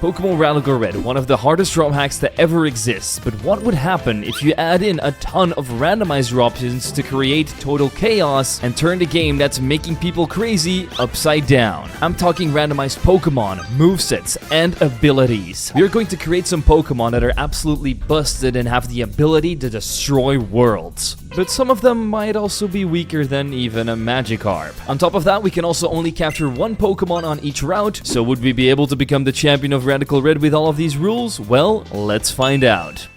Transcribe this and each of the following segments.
Pokemon Randomizer Red, one of the hardest ROM hacks that ever exists, but what would happen if you add in a ton of randomizer options to create total chaos and turn the game that's making people crazy upside down? I'm talking randomized Pokemon, movesets, and abilities. We are going to create some Pokemon that are absolutely busted and have the ability to destroy worlds. But some of them might also be weaker than even a Magikarp. On top of that, we can also only capture one Pokemon on each route, so would we be able to become the champion of Radical Red with all of these rules? Well, let's find out.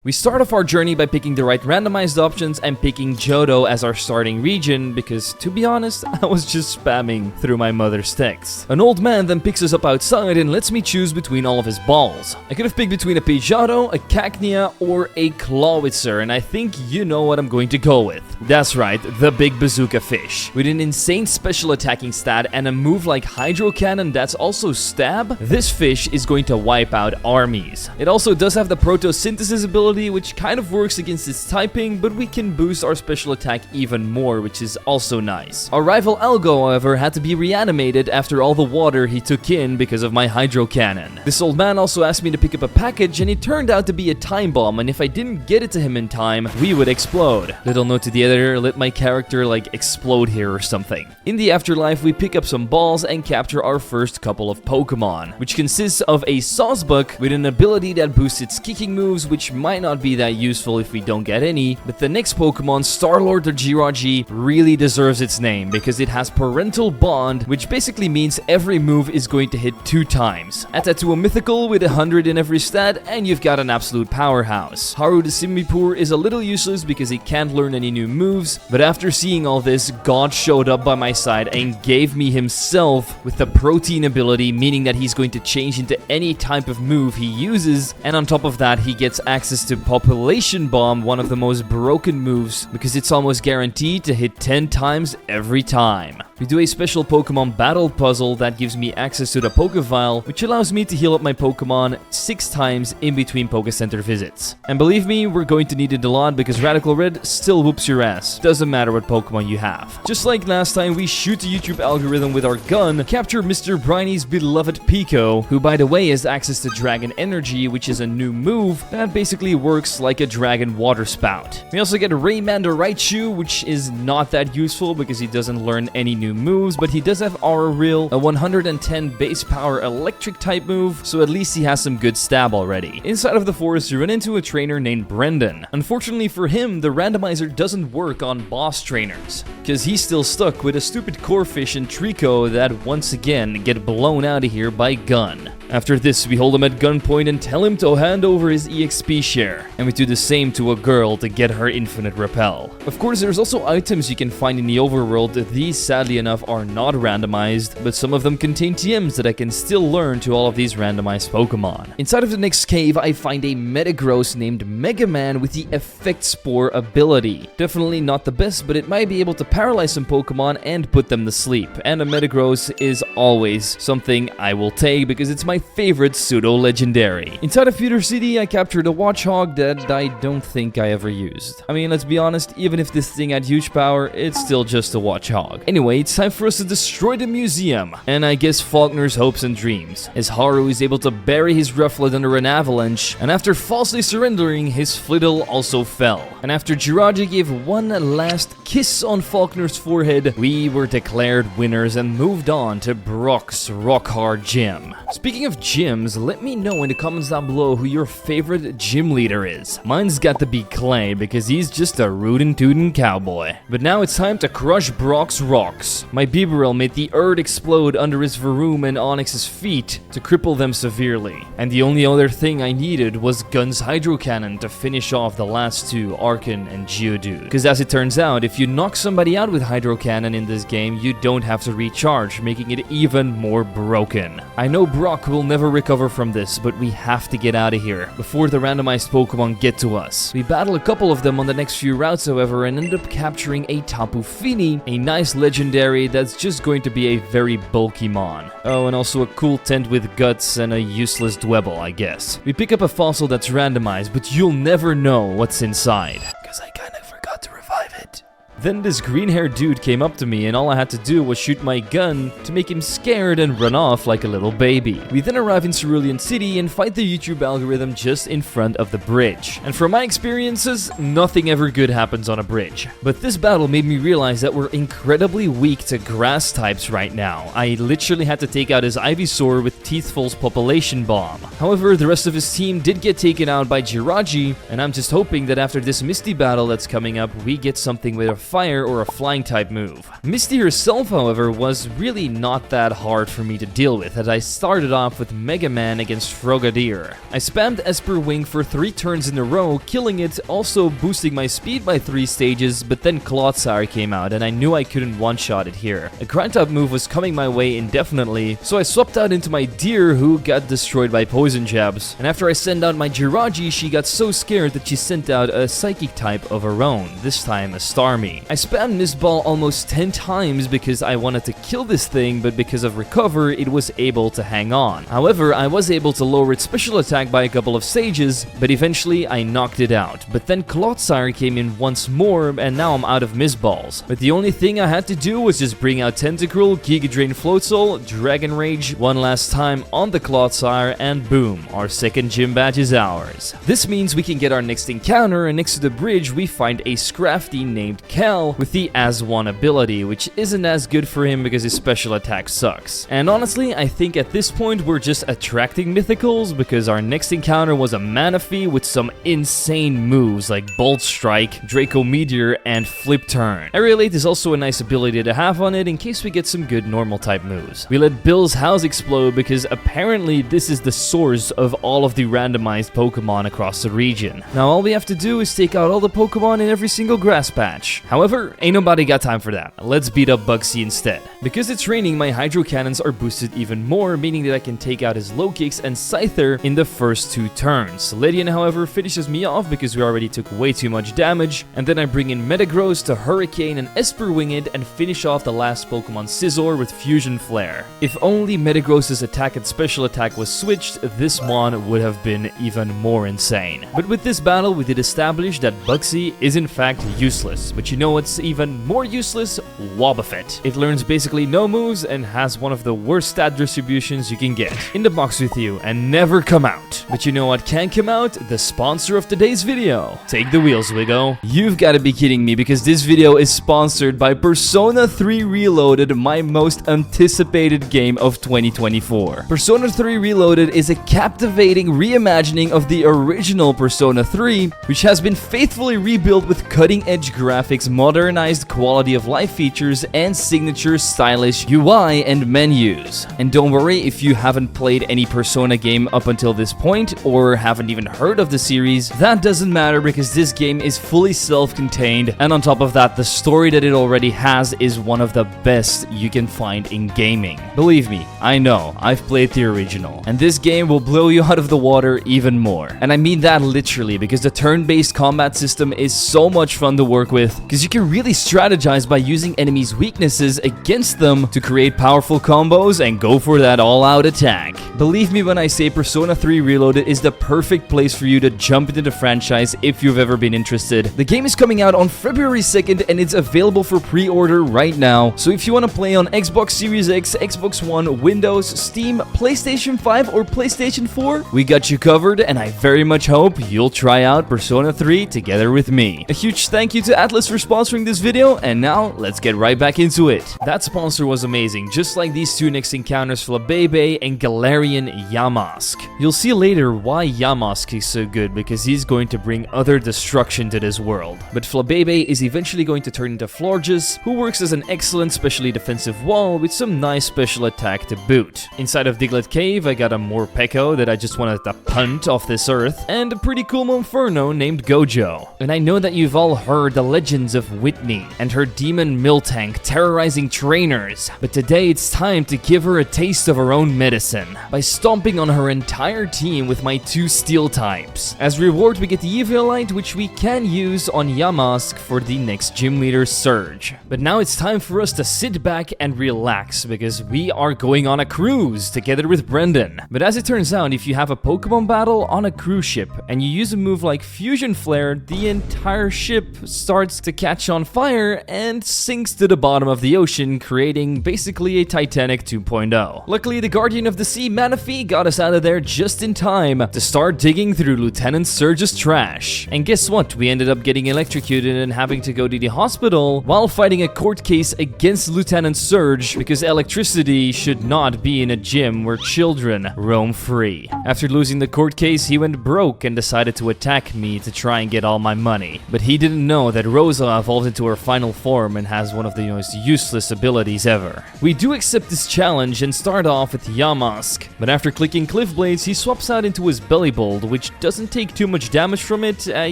We start off our journey by picking the right randomized options and picking Johto as our starting region because, to be honest, I was just spamming through my mother's text. An old man then picks us up outside and lets me choose between all of his balls. I could have picked between a Pidgeotto, a Cacnea, or a Clawitzer, and I think you know what I'm going to go with. That's right, the big bazooka fish. With an insane special attacking stat and a move like Hydro Cannon that's also stab, this fish is going to wipe out armies. It also does have the Protosynthesis ability, which kind of works against its typing, but we can boost our special attack even more, which is also nice. Our rival Algo, however, had to be reanimated after all the water he took in because of my Hydro Cannon. This old man also asked me to pick up a package, and it turned out to be a time bomb, and if I didn't get it to him in time, we would explode. Little note to the editor, let my character like explode here or something. In the afterlife, we pick up some balls and capture our first couple of Pokemon, which consists of a Sawsbuck with an ability that boosts its kicking moves, which might not be that useful if we don't get any, but the next Pokemon, Starlord the Jirachi, really deserves its name because it has Parental Bond, which basically means every move is going to hit 2 times. Add that to a mythical with 100 in every stat and you've got an absolute powerhouse. Haru the Simipour is a little useless because he can't learn any new moves, but after seeing all this, God showed up by my side and gave me himself with the Protein ability, meaning that he's going to change into any type of move he uses, and on top of that he gets access to Population Bomb, one of the most broken moves because it's almost guaranteed to hit 10 times every time. We do a special Pokemon battle puzzle that gives me access to the Pokevial, which allows me to heal up my Pokemon 6 times in between Pokecenter visits. And believe me, we're going to need it a lot because Radical Red still whoops your ass. Doesn't matter what Pokemon you have. Just like last time, we shoot the YouTube algorithm with our gun, capture Mr. Briny's beloved Pico, who by the way has access to Dragon Energy, which is a new move that basically works like a dragon water spout. We also get Rayman the Raichu, which is not that useful because he doesn't learn any new moves, but he does have Aura Reel, a 110 base power electric type move, so at least he has some good stab already. Inside of the forest, you run into a trainer named Brendan. Unfortunately for him, the randomizer doesn't work on boss trainers, because he's still stuck with a stupid Corphish and Trico that once again get blown out of here by Gun. After this, we hold him at gunpoint and tell him to hand over his EXP share, and we do the same to a girl to get her infinite repel. Of course, there's also items you can find in the overworld. These sadly enough are not randomized, but some of them contain TMs that I can still learn to all of these randomized Pokemon. Inside of the next cave, I find a Metagross named Mega Man with the Effect Spore ability. Definitely not the best, but it might be able to paralyze some Pokemon and put them to sleep, and a Metagross is always something I will take because it's my favorite pseudo-legendary. Inside of Future City, I captured a Watchog that I don't think I ever used. I mean, let's be honest, even if this thing had huge power, it's still just a Watchog. Anyway, it's time for us to destroy the museum, and I guess Faulkner's hopes and dreams, as Haru is able to bury his Rufflet under an avalanche, and after falsely surrendering, his Flittle also fell. And after Jirachi gave one last kiss on Faulkner's forehead, we were declared winners and moved on to Brock's Rock Hard Gym. Speaking of gyms, let me know in the comments down below who your favorite gym leader is. Mine's got to be Clay because he's just a rootin' tootin' cowboy. But now it's time to crush Brock's rocks. My Bibarel made the earth explode under his Varoom and Onyx's feet to cripple them severely. And the only other thing I needed was Gun's Hydro Cannon to finish off the last two, Arcan and Geodude. Because as it turns out, if you knock somebody out with Hydro Cannon in this game, you don't have to recharge, making it even more broken. I know Brock will never recover from this, but we have to get out of here before the randomized Pokemon get to us. We battle a couple of them on the next few routes, however, and end up capturing a Tapu Fini, a nice legendary that's just going to be a very bulky mon. Oh, and also a cool tent with guts and a useless Dwebble, I guess. We pick up a fossil that's randomized, but you'll never know what's inside. Because I kinda forgot to revive it. Then this green-haired dude came up to me and all I had to do was shoot my gun to make him scared and run off like a little baby. We then arrive in Cerulean City and fight the YouTube algorithm just in front of the bridge. And from my experiences, nothing ever good happens on a bridge. But this battle made me realize that we're incredibly weak to grass types right now. I literally had to take out his Ivysaur with Teethful's Population Bomb. However, the rest of his team did get taken out by Jirachi, and I'm just hoping that after this Misty battle that's coming up, we get something with a fire or a flying type move. Misty herself, however, was really not that hard for me to deal with, as I started off with Mega Man against Frogadier. I spammed Esper Wing for 3 turns in a row, killing it, also boosting my speed by 3 stages, but then Clodsire came out and I knew I couldn't one-shot it here. A grind type move was coming my way indefinitely, so I swapped out into my Deer, who got destroyed by poison jabs. And after I sent out my Jirachi, she got so scared that she sent out a psychic type of her own, this time a Starmie. I spammed Mist Ball almost 10 times because I wanted to kill this thing, but because of Recover, it was able to hang on. However, I was able to lower its special attack by a couple of stages, but eventually I knocked it out. But then Clodsire came in once more, and now I'm out of Mist Balls. But the only thing I had to do was just bring out Tentacruel, Giga Drain Floatzel, Dragon Rage one last time on the Clodsire, and boom, our second gym badge is ours. This means we can get our next encounter, and next to the bridge we find a Scrafty named Cal with the As One ability, which isn't as good for him because his special attack sucks. And honestly, I think at this point we're just attracting mythicals, because our next encounter was a Manaphy with some insane moves like Bolt Strike, Draco Meteor, and Flip Turn. Aerolate is also a nice ability to have on it in case we get some good normal type moves. We let Bill's house explode because apparently this is the source of all of the randomized Pokemon across the region. Now all we have to do is take out all the Pokemon in every single grass patch. However, ain't nobody got time for that. Let's beat up Bugsy instead. Because it's raining, my Hydro Cannons are boosted even more, meaning that I can take out his Low Kicks and Scyther in the first 2 turns. Ledian, however, finishes me off because we already took way too much damage, and then I bring in Metagross to Hurricane and Esper Wing it and finish off the last Pokemon Scizor with Fusion Flare. If only Metagross's attack and special attack was switched, this mon would have been even more insane. But with this battle, we did establish that Bugsy is in fact useless. But you know what's even more useless? Wobbuffet. It learns basically no moves and has one of the worst stat distributions you can get. In the box with you and never come out. But you know what can come out? The sponsor of today's video. Take the wheel, Zwiggo. You've got to be kidding me, because this video is sponsored by Persona 3 Reloaded, my most anticipated game of 2024. Persona 3 Reloaded is a captivating reimagining of the original Persona 3, which has been faithfully rebuilt with cutting-edge graphics, modernized quality of life features, and signature stylish UI and menus. And don't worry if you haven't played any Persona game up until this point, or haven't even heard of the series, that doesn't matter because this game is fully self-contained, and on top of that, the story that it already has is one of the best you can find in gaming. Believe me, I know, I've played the original, and this game will blow you out of the water even more. And I mean that literally, because the turn-based combat system is so much fun to work with, because you can really strategize by using enemies' weaknesses against them to create powerful combos and go for that all-out attack. Believe me when I say Persona 3 Reloaded is the perfect place for you to jump into the franchise if you've ever been interested. The game is coming out on February 2nd and it's available for pre-order right now, so if you want to play on Xbox Series X, Xbox One, Windows, Steam, PlayStation 5 or PlayStation 4, we got you covered, and I very much hope you'll try out Persona 3 together with me. A huge thank you to Atlas for sponsoring this video, and now let's get right back into it. That sponsor was amazing, just like these 2 next encounters, Flabebe and Galarian Yamask. You'll see later why Yamask is so good, because he's going to bring utter destruction to this world. But Flabebe is eventually going to turn into Florges, who works as an excellent specially defensive wall with some nice special attack to boot. Inside of Diglett Cave, I got a Morpeko that I just wanted to punt off this earth, and a pretty cool Monferno named Gojo. And I know that you've all heard the legends of Whitney and her demon Miltank terrorizing trainers, but today it's time to give her a taste of her own medicine. By by stomping on her entire team with my 2 steel types. As reward, we get the Eviolite, which we can use on Yamask for the next gym leader surge. But now it's time for us to sit back and relax, because we are going on a cruise together with Brendan. But as it turns out, if you have a Pokemon battle on a cruise ship and you use a move like Fusion Flare, the entire ship starts to catch on fire and sinks to the bottom of the ocean, creating basically a Titanic 2.0. Luckily, the Guardian of the Sea Manaphy got us out of there just in time to start digging through Lieutenant Surge's trash. And guess what? We ended up getting electrocuted and having to go to the hospital while fighting a court case against Lieutenant Surge because electricity should not be in a gym where children roam free. After losing the court case, he went broke and decided to attack me to try and get all my money. But he didn't know that Rosa evolved into her final form and has one of the most useless abilities ever. We do accept this challenge and start off with Yamask, but after clicking Cliff Blades, he swaps out into his Bellybolt, which doesn't take too much damage from it. I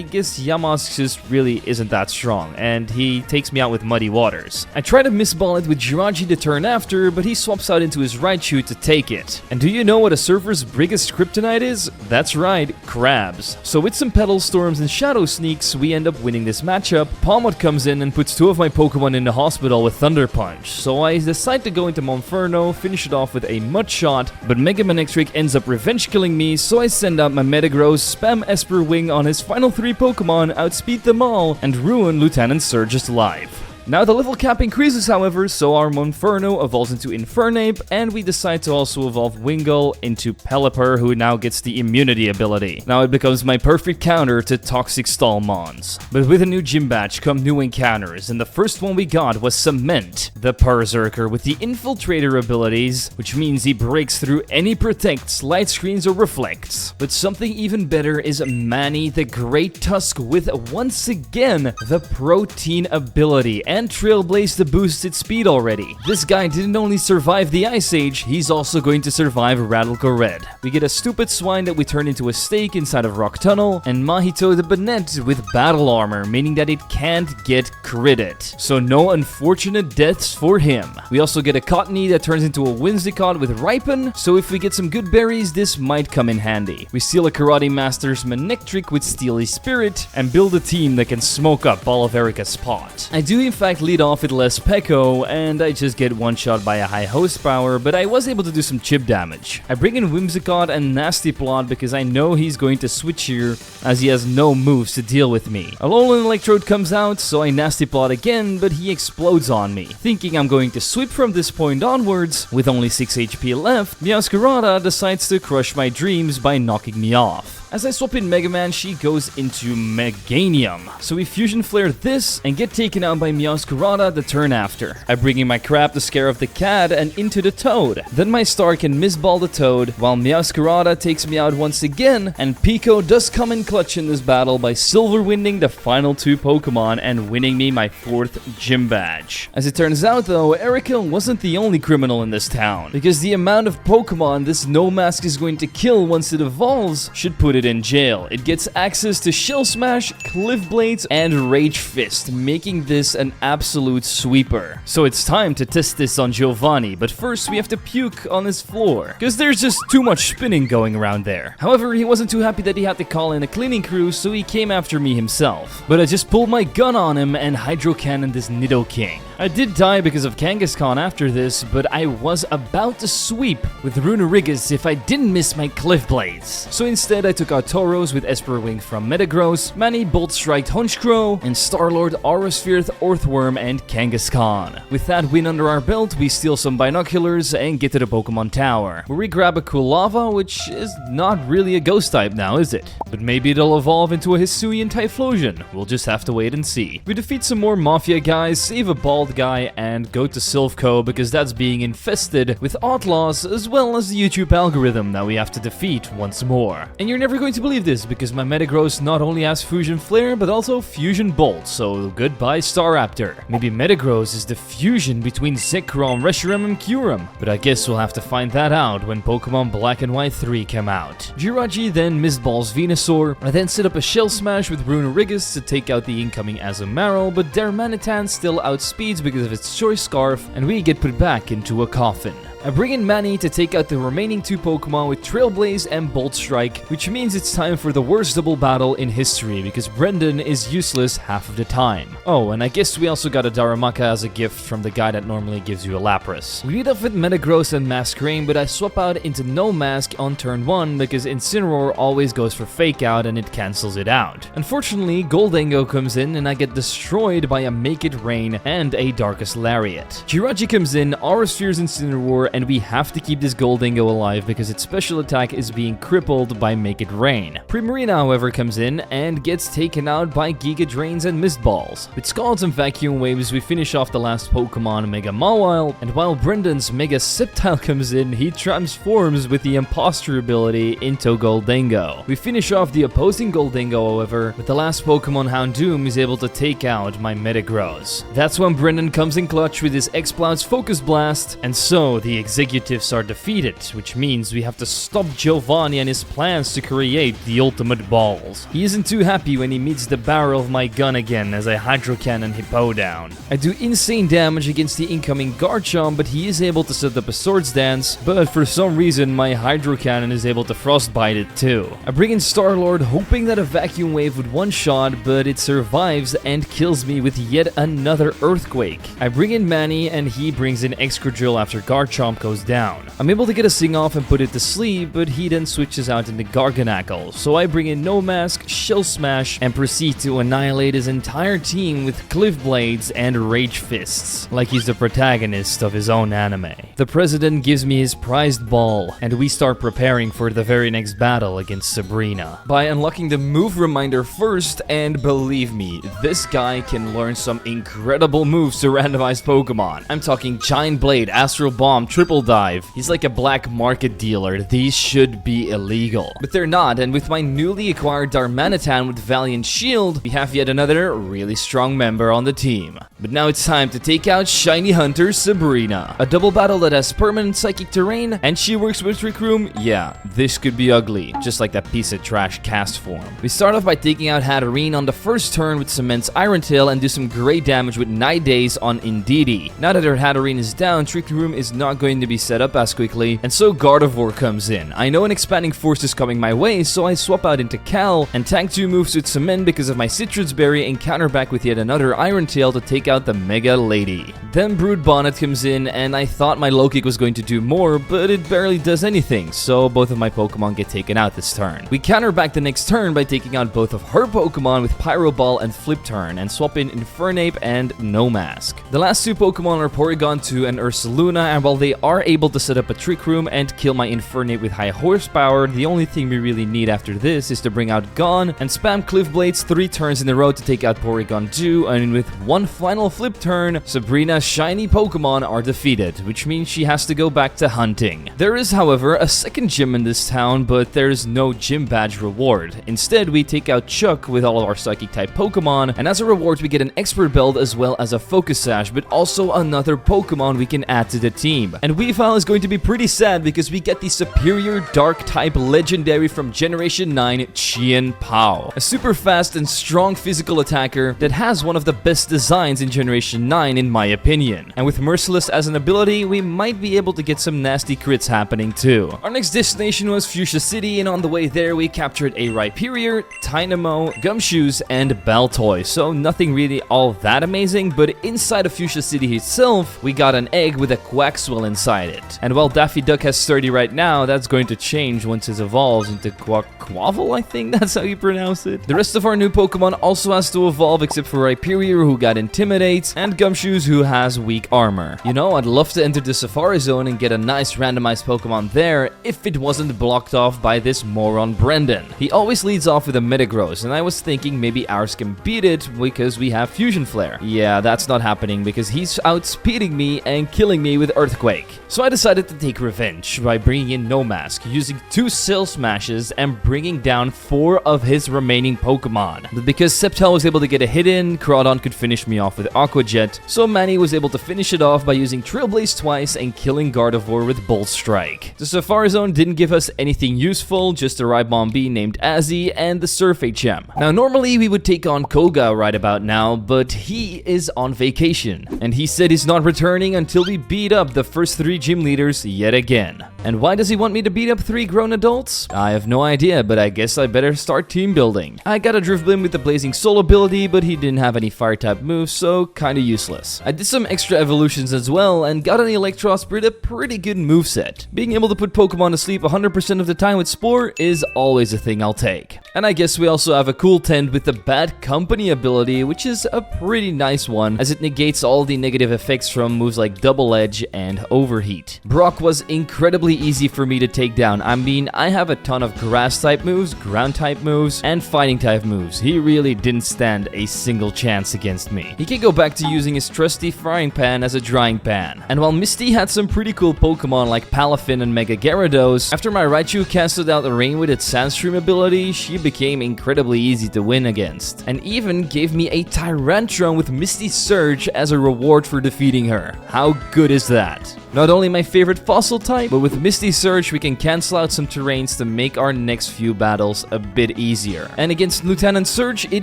guess Yamask just really isn't that strong, and he takes me out with Muddy Waters. I try to misball it with Jirachi the turn after, but he swaps out into his Raichu to take it. And do you know what a surfer's biggest kryptonite is? That's right, crabs. So with some Petal Storms and Shadow Sneaks, we end up winning this matchup. Palmot comes in and puts 2 of my Pokemon in the hospital with Thunder Punch, so I decide to go into Monferno, finish it off with a Mud Shot, but Mega Manectric ends up revenge killing me, so I send out my Metagross, spam Esper Wing on his final 3 Pokemon, outspeed them all, and ruin Lieutenant Surge's life. Now the level cap increases, however, so our Monferno evolves into Infernape, and we decide to also evolve Wingull into Pelipper, who now gets the immunity ability. Now it becomes my perfect counter to Toxic Stallmons. But with a new gym badge come new encounters, and the first one we got was Cement, the Berserker with the Infiltrator abilities, which means he breaks through any protects, light screens, or reflects. But something even better is Manny, the Great Tusk, with once again the Protein ability, and Trailblaze to boost its speed already. This guy didn't only survive the Ice Age, he's also going to survive Rattlecore Red. We get a stupid swine that we turn into a stake inside of Rock Tunnel, and Mahito the Banette with battle armor, meaning that it can't get critted. So no unfortunate deaths for him. We also get a Cottony that turns into a Whimsicott with Ripen, so if we get some good berries, this might come in handy. We steal a Karate Master's Manectric with Steely Spirit, and build a team that can smoke up all of Erica's pot. I do in fact lead off with Les Pecco, and I just get one-shot by a high host power, but I was able to do some chip damage. I bring in Whimsicott and Nasty Plot because I know he's going to switch here, as he has no moves to deal with me. Alolan Electrode comes out, so I Nasty Plot again, but he explodes on me. Thinking I'm going to sweep from this point onwards, with only 6 HP left, Meowscarada decides to crush my dreams by knocking me off. As I swap in Mega Man, she goes into Meganium. So we Fusion Flare this and get taken out by Meowscarada the turn after. I bring in my Crab to scare off the Cad and into the Toad. Then my Star can misball the Toad, while Meowscarada takes me out once again, and Pico does come in clutch in this battle by Silver Winding the final 2 Pokemon and winning me my 4th gym badge. As it turns out though, Erica wasn't the only criminal in this town, because the amount of Pokemon this No-Mask is going to kill once it evolves should put it in jail. It gets access to Shell Smash, Cliff Blades, and Rage Fist, making this an absolute sweeper. So it's time to test this on Giovanni, but first we have to puke on his floor, because there's just too much spinning going around there. However, he wasn't too happy that he had to call in a cleaning crew, so he came after me himself. But I just pulled my gun on him and Hydro Cannon this Nidoking. I did die because of Kangaskhan after this, but I was about to sweep with Runerigus if I didn't miss my Cliff Blades. So instead I took out Tauros with Esper Wing from Metagross, Manny Bolt Strike Honchkrow, and Starlord Aurospheric Earthworm and Kangaskhan. With that win under our belt, we steal some binoculars and get to the Pokemon Tower, where we grab a Kulava, which is not really a ghost type now, is it? But maybe it'll evolve into a Hisuian Typhlosion. We'll just have to wait and see. We defeat some more Mafia guys, save a bald guy, and go to Silphco because that's being infested with outlaws, as well as the YouTube algorithm that we have to defeat once more. And you're never going to believe this because my Metagross not only has Fusion Flare but also Fusion Bolt, so goodbye Staraptor. Maybe Metagross is the fusion between Zekrom, Reshiram, and Kyurem, but I guess we'll have to find that out when Pokemon Black and White 3 come out. Jirachi then misballs Venusaur. I then set up a Shell Smash with Runerigus to take out the incoming Azumarill, but Darmanitan still outspeeds because of its Choice Scarf, and we get put back into a coffin. I bring in Manny to take out the remaining 2 Pokemon with Trailblaze and Bolt Strike, which means it's time for the worst double battle in history because Brendan is useless half of the time. Oh, and I guess we also got a Darumaka as a gift from the guy that normally gives you a Lapras. We lead off with Metagross and Masquerain, but I swap out into No Mask on turn 1 because Incineroar always goes for Fake Out and it cancels it out. Unfortunately, Goldengo comes in and I get destroyed by a Make It Rain and a Darkest Lariat. Jirachi comes in, Aura Spheres Incineroar, and we have to keep this Goldengo alive because its special attack is being crippled by Make It Rain. Primarina, however, comes in and gets taken out by Giga Drains and Mist Balls. With Scalds and Vacuum Waves, we finish off the last Pokemon, Mega Mawile, and while Brendan's Mega Sceptile comes in, he transforms with the Imposter ability into Goldengo. We finish off the opposing Goldengo, however, with the last Pokemon Houndoom is able to take out my Metagross. That's when Brendan comes in clutch with his Exploud's Focus Blast, and so the executives are defeated, which means we have to stop Giovanni and his plans to create the ultimate balls. He isn't too happy when he meets the barrel of my gun again as I Hydro Cannon Hippo down. I do insane damage against the incoming Garchomp, but he is able to set up a Swords Dance, but for some reason my Hydro Cannon is able to Frostbite it too. I bring in Star-Lord hoping that a Vacuum Wave would one-shot, but it survives and kills me with yet another Earthquake. I bring in Manny and he brings in Excadrill after Garchomp goes down. I'm able to get a Sing Off and put it to sleep, but he then switches out into Garganacl, so I bring in No Mask, Shell Smash, and proceed to annihilate his entire team with Cliff Blades and Rage Fists, like he's the protagonist of his own anime. The president gives me his prized ball, and we start preparing for the very next battle against Sabrina. By unlocking the move reminder first, and believe me, this guy can learn some incredible moves to randomized Pokemon. I'm talking Giant Blade, Astral Bomb, Triple Dive. He's like a black market dealer. These should be illegal. But they're not, and with my newly acquired Darmanitan with Valiant Shield, we have yet another really strong member on the team. But now it's time to take out Shiny Hunter Sabrina. A double battle that has permanent Psychic Terrain, and she works with Trick Room. Yeah, this could be ugly, just like that piece of trash Cast Form. We start off by taking out Hatterene on the first turn with Cement's Iron Tail and do some great damage with Night Days on Indeedee. Now that our Hatterene is down, Trick Room is not going to be set up as quickly, and so Gardevoir comes in. I know an Expanding Force is coming my way, so I swap out into Cal and tag 2 moves with Cement because of my Citrus Berry and counter back with yet another Iron Tail to take out the Mega Lady. Then Brood Bonnet comes in, and I thought my Low Kick was going to do more, but it barely does anything, so both of my Pokemon get taken out this turn. We counter back the next turn by taking out both of her Pokemon with Pyro Ball and Flip Turn, and swap in Infernape and No Mask. The last 2 Pokemon are Porygon 2 and Ursaluna, and while they are able to set up a Trick Room and kill my Infernape with high horsepower, the only thing we really need after this is to bring out Gone and spam Cliff Blades 3 turns in a row to take out Porygon 2, and with one final flip turn, Sabrina's shiny Pokemon are defeated, which means she has to go back to hunting. There is, however, a second gym in this town, but there's no gym badge reward. Instead, we take out Chuck with all of our Psychic-type Pokemon, and as a reward, we get an Expert Belt as well as a Focus Sash, but also another Pokemon we can add to the team. And Weavile is going to be pretty sad because we get the superior Dark-type legendary from Generation 9, Chien Pao. A super fast and strong physical attacker that has one of the best designs in Generation 9 in my opinion. And with Merciless as an ability, we might be able to get some nasty crits happening too. Our next destination was Fuchsia City, and on the way there we captured a Rhyperior, Tynamo, Gumshoes, and Baltoy. So nothing really all that amazing, but inside of Fuchsia City itself, we got an egg with a Quaxwell inside it. And while Daffy Duck has 30 right now, that's going to change once it evolves into Quavel, I think that's how you pronounce it. The rest of our new Pokemon also has to evolve except for Rhyperior, who got Intimidate, and Gumshoes, who has Weak Armor. You know, I'd love to enter the Safari Zone and get a nice randomized Pokemon there if it wasn't blocked off by this moron Brendan. He always leads off with a Metagross, and I was thinking maybe ours can beat it because we have Fusion Flare. Yeah, that's not happening because he's outspeeding me and killing me with Earthquake. So I decided to take revenge by bringing in No Mask, using 2 Cell Smashes and bringing down 4 of his remaining Pokemon. But because Sceptile was able to get a hit in, Crawdon could finish me off with Aqua Jet, so Manny was able to finish it off by using Trailblaze twice and killing Gardevoir with Bolt Strike. The Safari Zone didn't give us anything useful, just a Ribombi named Azzy and the Surf HM. Now normally we would take on Koga right about now, but he is on vacation, and he said he's not returning until we beat up the first first 3 gym leaders yet again. And why does he want me to beat up 3 grown adults? I have no idea, but I guess I better start team building. I got a Drifblim with the Blazing Soul ability, but he didn't have any fire type moves, so kinda useless. I did some extra evolutions as well, and got on the Electros with a pretty good moveset. Being able to put Pokemon to sleep 100% of the time with Spore is always a thing I'll take. And I guess we also have a cool tent with the Bad Company ability, which is a pretty nice one, as it negates all the negative effects from moves like Double Edge and Overheat. Brock was incredibly easy for me to take down. I mean, I have a ton of grass type moves, ground type moves, and fighting type moves. He really didn't stand a single chance against me. He can go back to using his trusty frying pan as a drying pan. And while Misty had some pretty cool Pokemon like Palafin and Mega Gyarados, after my Raichu casted out the rain with its Sandstream ability, she became incredibly easy to win against. And even gave me a Tyrantron with Misty Surge as a reward for defeating her. How good is that? Not only my favorite fossil type, but with Misty Surge we can cancel out some terrains to make our next few battles a bit easier. And against Lieutenant Surge, it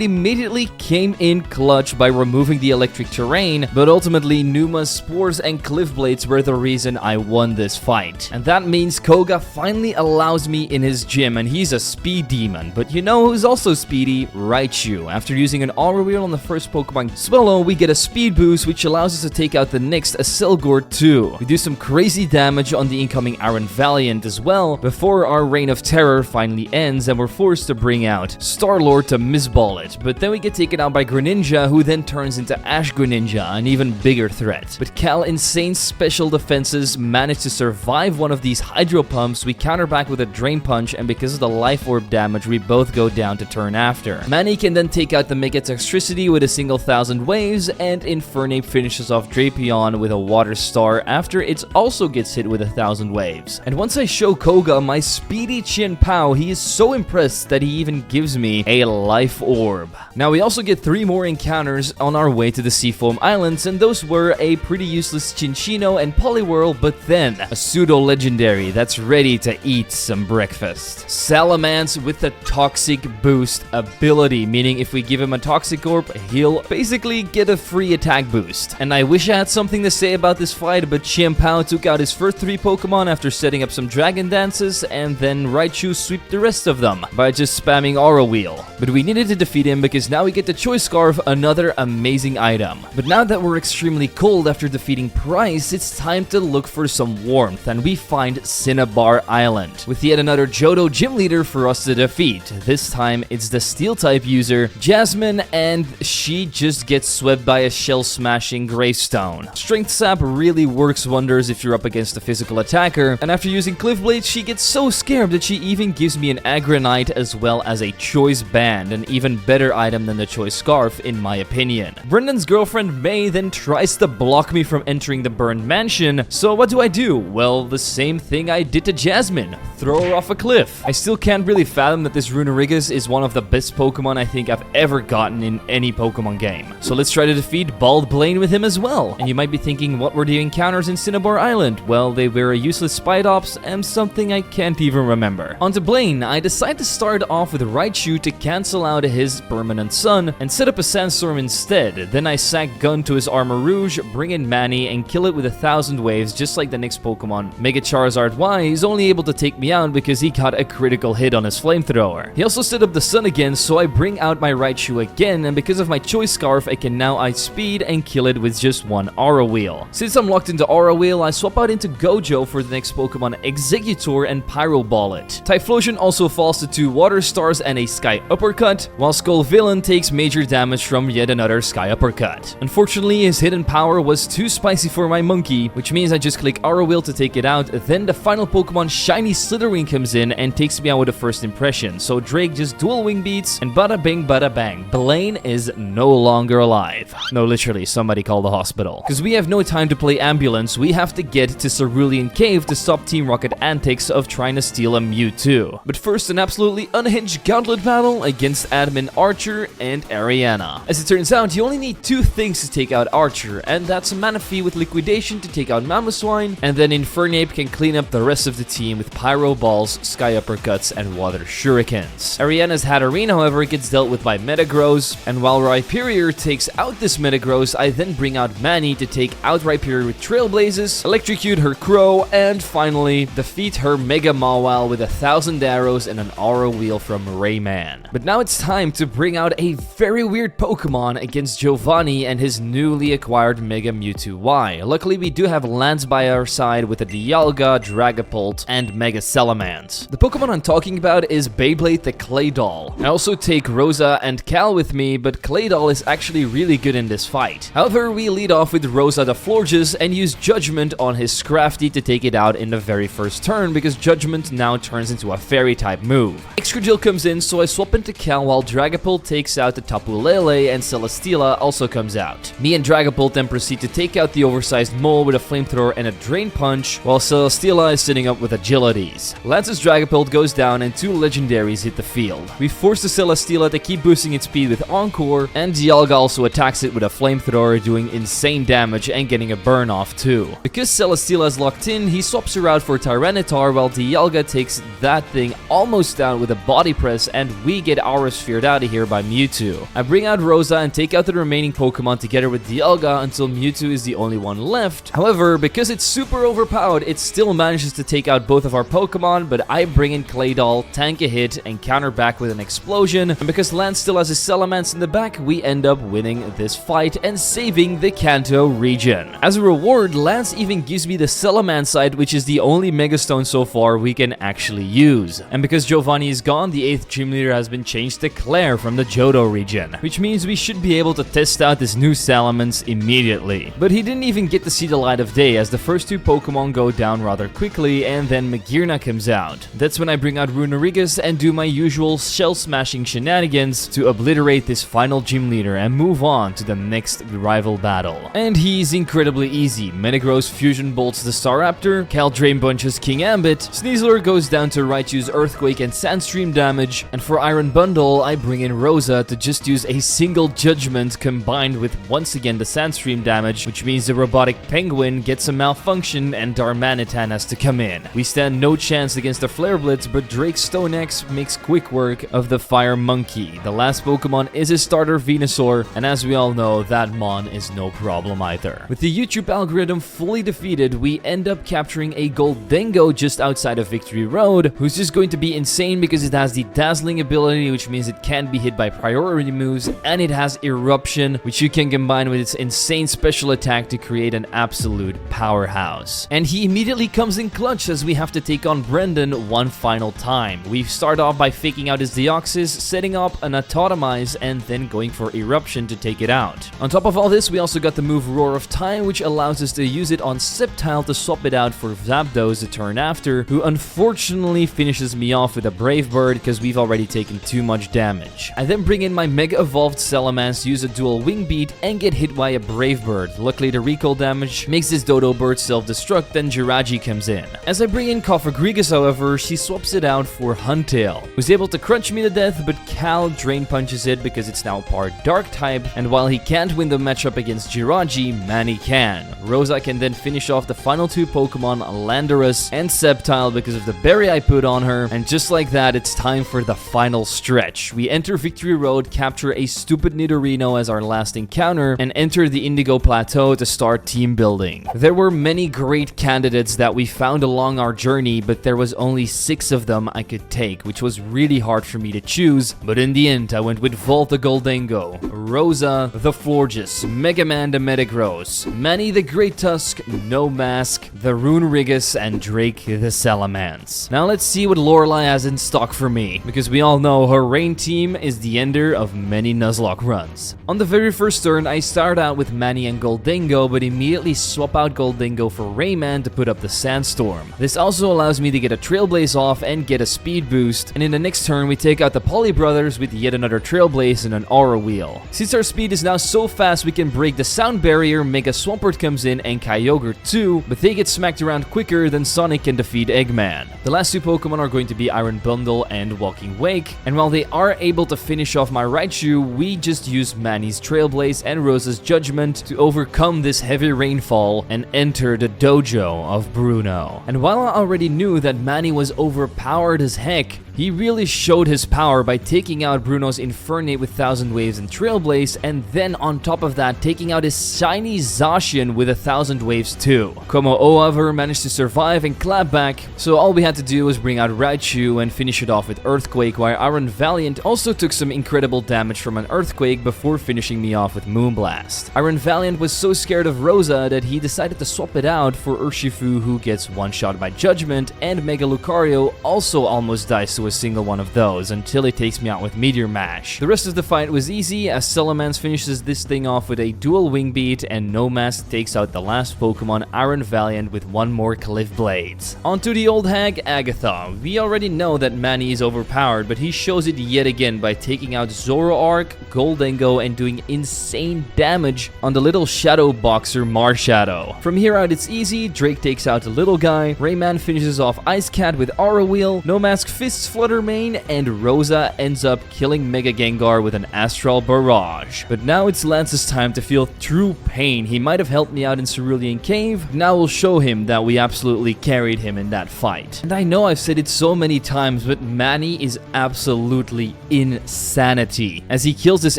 immediately came in clutch by removing the electric terrain, but ultimately Numa's Spores and Cliff Blades were the reason I won this fight. And that means Koga finally allows me in his gym, and he's a speed demon. But you know who's also speedy? Raichu. After using an Aura Wheel on the first Pokemon Swallow, we get a speed boost which allows us to take out the next Acelgor too. We do some crazy damage on the incoming Aron Valiant as well, before our Reign of Terror finally ends and we're forced to bring out Star-Lord to misball it. But then we get taken out by Greninja, who then turns into Ash Greninja, an even bigger threat. But Cal Insane's special defenses managed to survive one of these Hydro Pumps. We counter back with a Drain Punch, and because of the Life Orb damage, we both go down to turn after. Manny can then take out the Mega Toxtricity with a single 1000 waves, and Infernape finishes off Drapion with a Water Star after it also gets hit with 1000 waves. And once I show Koga my speedy Chien Pao, he is so impressed that he even gives me a Life Orb. Now we also get 3 more encounters on our way to the Seafoam Islands, and those were a pretty useless Chinchino and Poliwhirl, but then a pseudo-legendary that's ready to eat some breakfast. Salamence with the Toxic Boost ability, meaning if we give him a Toxic Orb, he'll basically get a free attack boost. And I wish I had something to say about this fight, but Chien Pao took out his first 3 Pokemon after setting up some Dragon Dances, and then Raichu swept the rest of them by just spamming Aura Wheel. But we needed to defeat him because now we get the Choice Scarf, another amazing item. But now that we're extremely cold after defeating Price, it's time to look for some warmth, and we find Cinnabar Island, with yet another Johto gym leader for us to defeat. This time it's the Steel-type user, Jasmine, and she just gets swept by a shell-smashing Gravestone. Strength Sap really works wonders if you're up against a physical attacker, and after using Cliff Blades, she gets so scared that she even gives me an Aggronite as well as a Choice Band, an even better item than the Choice Scarf in my opinion. Brendan's girlfriend May then tries to block me from entering the burned mansion, so what do? Well, the same thing I did to Jasmine, throw her off a cliff. I still can't really fathom that this Runerigus is one of the best Pokemon I think I've ever gotten in any Pokemon game. So let's try to defeat Bald Blaine with him as well. And you might be thinking, what were the encounters in Cinnabar Island? Well, they were a useless Spidops and something I can't even remember. On to Blaine, I decide to start off with Raichu to cancel out his Permanent Sun and set up a Sandstorm instead. Then I sack Gun to his Armor Rouge, bring in Manny, and kill it with 1000 waves just like the next Pokemon. Mega Charizard Y is only able to take me out because he got a critical hit on his Flamethrower. He also set up the Sun again, so I bring out my Raichu again, and because of my Choice Scarf, I can now outspeed and kill it with just 1 Aura Wheel. Since I'm locked into Aura Wheel, I swap out into Gojo for the next Pokemon Exeggutor and Pyro Ball it. Typhlosion also falls to 2 Water Stars and a Sky Uppercut, while Skull Villain takes major damage from yet another Sky Uppercut. Unfortunately, his hidden power was too spicy for my monkey, which means I just click Aura Wheel to take it out. Then the final Pokemon Shiny Slitherwing comes in and takes me out with a first impression, so Drake just dual wing beats, and bada bing bada bang, Blaine is no longer alive. No, literally, somebody call the hospital. Because we have no time to play ambulance, we have to get to Cerulean Cave to stop Team Rocket antics of trying to steal a Mewtwo. But first, an absolutely unhinged gauntlet battle against Admin Archer and Ariana. As it turns out, you only need 2 things to take out Archer, and that's Manaphy with Liquidation to take out Mamoswine, and then Infernape can clean up the rest of the team with Pyro Balls, Sky Uppercuts, and Water Shurikens. Ariana's Hatterene, however, gets dealt with by Metagross, and while Rhyperior takes out this Metagross, I then bring out Manny to take out Rhyperior with Trailblazes, Freezes, electrocute her crow, and finally defeat her Mega Mawile with 1,000 arrows and an aura wheel from Rayman. But now it's time to bring out a very weird Pokemon against Giovanni and his newly acquired Mega Mewtwo Y. Luckily, we do have Lance by our side with a Dialga, Dragapult, and Mega Salamence. The Pokemon I'm talking about is Beyblade the Clay Doll. I also take Rosa and Cal with me, but Clay Doll is actually really good in this fight. However, we lead off with Rosa the Florges and use Judgment on his Scrafty to take it out in the very first turn, because Judgment now turns into a Fairy type move. Excadrill comes in, so I swap into Cal while Dragapult takes out the Tapu Lele and Celesteela also comes out. Me and Dragapult then proceed to take out the oversized mole with a Flamethrower and a Drain Punch, while Celesteela is sitting up with Agilities. Lance's Dragapult goes down and 2 legendaries hit the field. We force the Celesteela to keep boosting its speed with Encore, and Dialga also attacks it with a Flamethrower, doing insane damage and getting a burn off too. Because Celesteela is locked in, he swaps her out for Tyranitar while Dialga takes that thing almost down with a Body Press, and we get Aura Sphered out of here by Mewtwo. I bring out Rosa and take out the remaining Pokemon together with Dialga until Mewtwo is the only one left. However, because it's super overpowered, it still manages to take out both of our Pokemon, but I bring in Clay Doll, tank a hit, and counter back with an explosion. And because Lance still has his Salamence in the back, we end up winning this fight and saving the Kanto region. As a reward, Lance even gives me the Salamence side, which is the only Mega Stone so far we can actually use. And because Giovanni is gone, the 8th gym leader has been changed to Claire from the Johto region, which means we should be able to test out this new Salamence immediately. But he didn't even get to see the light of day, as the first 2 Pokemon go down rather quickly, and then Magearna comes out. That's when I bring out Runerigus and do my usual shell smashing shenanigans to obliterate this final gym leader and move on to the next rival battle. And he's incredibly easy. Metagross Fusion Bolts the Staraptor, Cal Drain Punches King Ambit, Sneasler goes down to Raichu's Earthquake and Sandstream damage, and for Iron Bundle, I bring in Rosa to just use a single Judgment combined with once again the Sandstream damage, which means the Robotic Penguin gets a malfunction and Darmanitan has to come in. We stand no chance against the Flare Blitz, but Drake Stonex makes quick work of the Fire Monkey. The last Pokemon is his starter Venusaur, and as we all know, that Mon is no problem either. With the YouTube algorithm fully defeated, we end up capturing a Goldengo just outside of Victory Road, who's just going to be insane because it has the Dazzling ability, which means it can't be hit by priority moves, and it has Eruption, which you can combine with its insane special attack to create an absolute powerhouse. And he immediately comes in clutch as we have to take on Brendan one final time. We start off by faking out his Deoxys, setting up an Autotomize, and then going for Eruption to take it out. On top of all this, we also got the move Roar of Time, which allows us to use it on Sceptile to swap it out for Zapdos the turn after, who unfortunately finishes me off with a Brave Bird because we've already taken too much damage. I then bring in my Mega Evolved Salamence, use a dual Wing Beat, and get hit by a Brave Bird. Luckily, the recoil damage makes this Dodo Bird self-destruct, then Jirachi comes in. As I bring in Cofagrigus, however, she swaps it out for Huntail, who's able to crunch me to death, but Cal Drain Punches it because it's now part Dark type, and while he can't win the matchup against Jirachi, Manny can. Rosa can then finish off the final 2 Pokemon, Landorus and Sceptile, because of the berry I put on her, and just like that, it's time for the final stretch. We enter Victory Road, capture a stupid Nidorino as our last encounter, and enter the Indigo Plateau to start team building. There were many great candidates that we found along our journey, but there was only 6 of them I could take, which was really hard for me to choose, but in the end, I went with Volt the Goldengo, Rosa the Florges, Mega Man the Metagross, Manny the Great Tusk, No Mask, the Runerigus, and Drake the Salamence. Now let's see what Lorelei has in stock for me, because we all know her Rain team is the ender of many Nuzlocke runs. On the very first turn, I start out with Manny and Goldengo, but immediately swap out Goldengo for Rayman to put up the Sandstorm. This also allows me to get a Trailblaze off and get a speed boost, and in the next turn we take out the Poly Brothers with yet another Trailblaze and an Aura Wheel. Since our speed is now so fast we can break the sound barrier, Mega Swampert comes in and Kyogre too, but they get smacked around quicker than Sonic can defeat Eggman. The last 2 Pokemon are going to be Iron Bundle and Walking Wake, and while they are able to finish off my Raichu, we just use Manny's Trailblaze and Rosa's Judgment to overcome this heavy rainfall and enter the dojo of Bruno. And while I already knew that Manny was overpowered as heck, He really showed his power by taking out Bruno's Infernape with 1000 Waves and Trailblaze, and then on top of that taking out his shiny Zacian with 1000 Waves too. Como, however, managed to survive and clap back, so all we had to do was bring out Raichu and finish it off with Earthquake, while Iron Valiant also took some incredible damage from an Earthquake before finishing me off with Moonblast. Iron Valiant was so scared of Rosa that he decided to swap it out for Urshifu, who gets one-shot by Judgment, and Mega Lucario also almost dies to a single one of those until he takes me out with Meteor Mash. The rest of the fight was easy as Salamence finishes this thing off with a dual Wing Beat, and No Mask takes out the last Pokemon, Iron Valiant, with one more Cliff Blades. Onto the old hag, Agatha. We already know that Manny is overpowered, but he shows it yet again by taking out Zoroark, Goldengo, and doing insane damage on the little shadow boxer Marshadow. From here out it's easy. Drake takes out the little guy, Rayman finishes off Ice Cat with Aura Wheel, No Mask fists Flutter Mane, and Rosa ends up killing Mega Gengar with an Astral Barrage. But now it's Lance's time to feel true pain. He might have helped me out in Cerulean Cave, now we'll show him that we absolutely carried him in that fight. And I know I've said it so many times, but Manny is absolutely insanity, as he kills this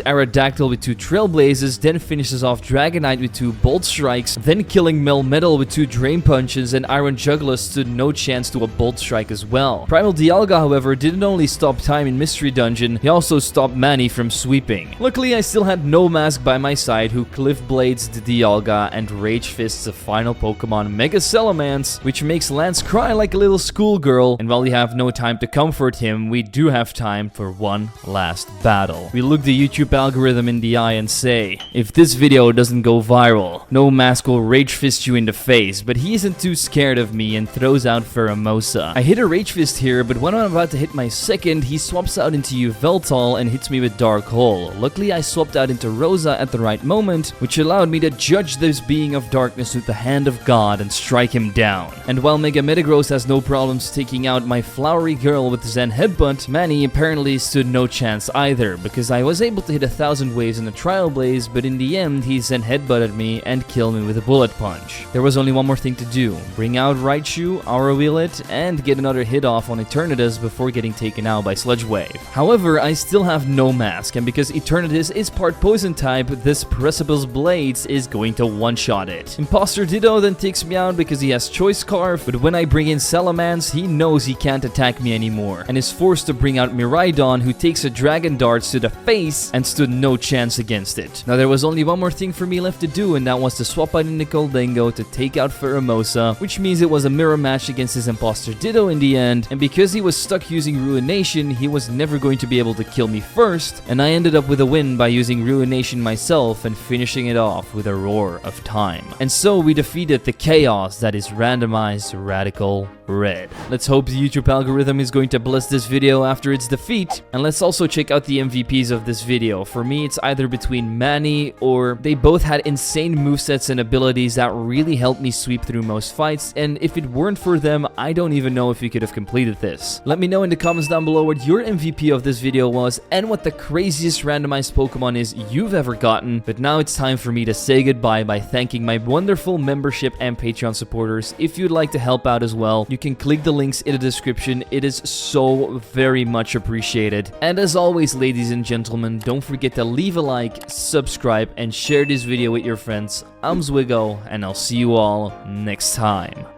Aerodactyl with 2 Trailblazes, then finishes off Dragonite with 2 Bolt Strikes, then killing Melmetal with 2 Drain Punches, and Iron Juggler stood no chance to a Bolt Strike as well. Primal Dialga, however, didn't only stop time in Mystery Dungeon, he also stopped Manny from sweeping. Luckily, I still had No Mask by my side, who Cliff Blades the Dialga and Rage Fists the final Pokemon, Mega Salamence, which makes Lance cry like a little schoolgirl, and while we have no time to comfort him, we do have time for one last battle. We look the YouTube algorithm in the eye and say, if this video doesn't go viral, No Mask will Rage Fist you in the face, but he isn't too scared of me and throws out Pheromosa. I hit a Rage Fist here, but when I'm about to hit my second, he swaps out into Yveltal and hits me with Dark Hole. Luckily, I swapped out into Rosa at the right moment, which allowed me to judge this being of darkness with the hand of God and strike him down. And while Mega Metagross has no problems taking out my Flowery Girl with Zen Headbutt, Manny apparently stood no chance either, because I was able to hit 1000 waves in a Trial Blaze, but in the end, he Zen Headbutted me and killed me with a Bullet Punch. There was only one more thing to do: bring out Raichu, Aura Wheel it, and get another hit off on Eternatus before getting taken out by Sludge Wave. However, I still have No Mask, and because Eternatus is part Poison type, this Precipice Blades is going to one-shot it. Imposter Ditto then takes me out because he has Choice Scarf, but when I bring in Salamence, he knows he can't attack me anymore, and is forced to bring out Miraidon, who takes a Dragon Darts to the face and stood no chance against it. Now there was only one more thing for me left to do, and that was to swap out into Goldengo to take out Pheromosa, which means it was a mirror match against his Imposter Ditto in the end, and because he was stuck using Ruination, he was never going to be able to kill me first, and I ended up with a win by using Ruination myself and finishing it off with a Roar of Time. And so we defeated the chaos that is Randomized Radical Red. Let's hope the YouTube algorithm is going to bless this video after its defeat, and let's also check out the MVPs of this video. For me, it's either between Manny or they both had insane movesets and abilities that really helped me sweep through most fights, and if it weren't for them, I don't even know if we could have completed this. Let me know in the comments down below what your MVP of this video was and what the craziest randomized Pokemon is you've ever gotten. But now it's time for me to say goodbye by thanking my wonderful membership and Patreon supporters. If you'd like to help out as well, you can click the links in the description. It is so very much appreciated. And as always, ladies and gentlemen, don't forget to leave a like, subscribe, and share this video with your friends. I'm Zwiggo, and I'll see you all next time.